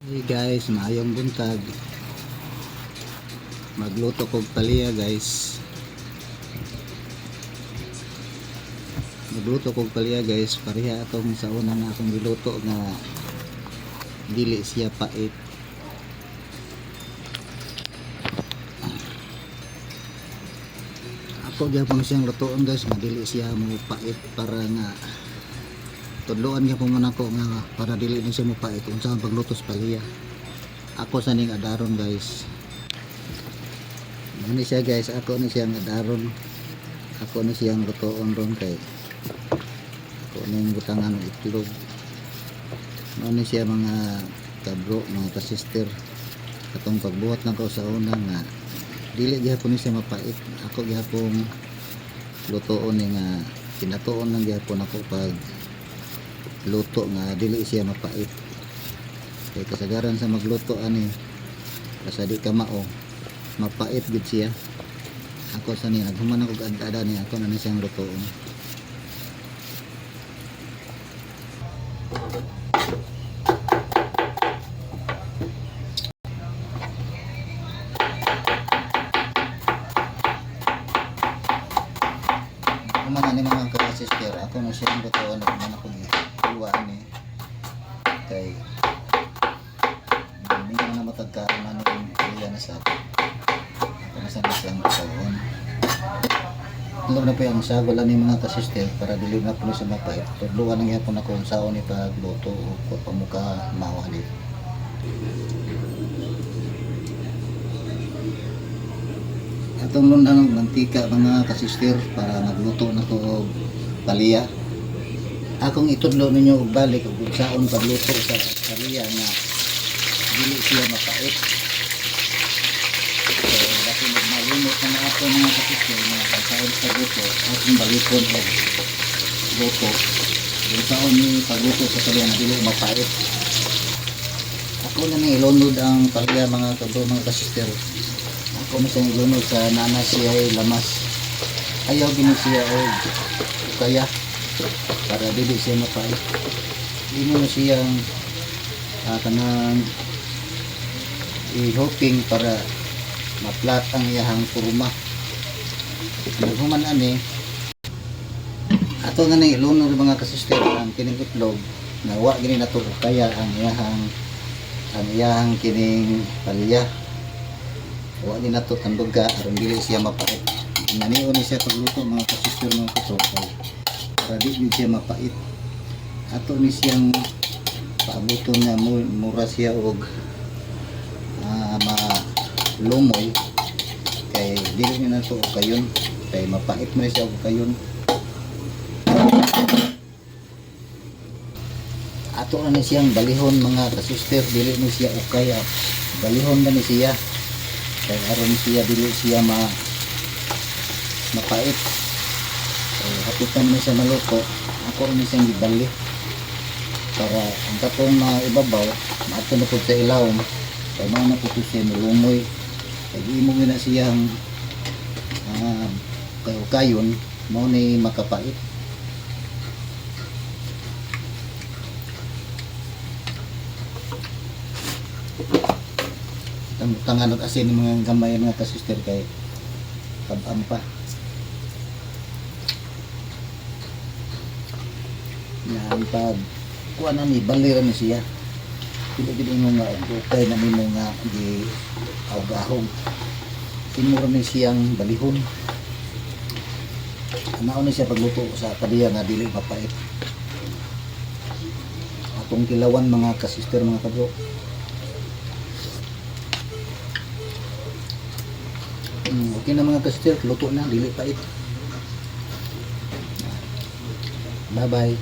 Hey guys, maayong buntag. Magluto kog palaya guys. Pareha atong sa una na akong giluto nga dili siya pait. Ako gyapon siyang lutoon guys, nga dili siya mo pait para nga tudloan gyapon man ako nga para dili na siya mo pait unsa ang pagluto sa palaya. Ako sa ning adaron guys. Ano siya guys, ako ni siyang adaron. Ako ni siyang lutoon ron kay ako ning butangan ng itlog. Ano siya mga kabro, mga kasister. Katong pagbuhat lang ko sa una nga dili gyapon ni siya mapait. Ako gyapon lutoon ni nga kinatuon lang gyapon ako pag luto nga dili siya mapait. Kay kasagaran sa magluto ani basta di ka mao mapait gid siya. Ako sa ni naghuman ako ad-ada ni ako na siyang lutoon. Kumanan ni mga ka-sister, ako na siyang lutoon naman ako giluwa ni kay hindi na matagkaanan ng kaya na sa akin. Ako na siyang lutoon. Alam na po yung sagol ni mga ka-sister para dili na po sa mapait. Tudluan na nga po na kung saan ni pagluto o pamuka mawali. Atong lundan ng mantika mga ka-sister para magluto na ko palaya. Akong itudlo ninyo og balik kung saan pagluto sa palaya na dili siya mapait. Kasi magmalimot na ako mga kapitol na pagkain sa luto akong balikon o luto yung taon ni pagluto sa palaya na dili mapait. Ako na nang ilunod ang palaya mga kabro mga kasister. Ako na siyang ilunod sa nana siya ay lamas. Ayaw gini siya o kaya para dili siya mapait. Hindi mo na siyang kanang i-hoping para maplat ang iyahang kurma. Naghuman ani ato nga nang ilunod mga kasister ang kining itlog na wa gini nato kaya ang iyahang kining palaya wa gini nato tanduga aron dili siya mapait. Nanion ni siya pagluto mga kasister mga kasokay para dili siya mapait. Ato ni siyang paabuton nga mura siya og lumoy kay dili ni nato kayon kay mapait man siya og kayon. Ato na ni siyang balihon mga kasister, dili ni siya ukay, balihon na ni siya kay aron siya dili siya mapait. Kay hapitan ni siya maluto, ako ni siyang gibali para ang katong ibabaw maato na pud sa ilawom kay mao na pud siya lumoy. Kaya imo na siyang kayon mo ni makapait. Tangan at asin ng mga gamay mga kasister kay tabang pa. Yan pag kuha na ni balira ni siya. Pili-pili mo nga okay na nimo nga di ahog-ahog. Tinuro ni siyang balihon. Anao ni siya pagluto sa palaya nga dili mapait. Atong kilawan mga kasister mga kabro. Okay na mga kasister, luto na, dili pait. Bye bye.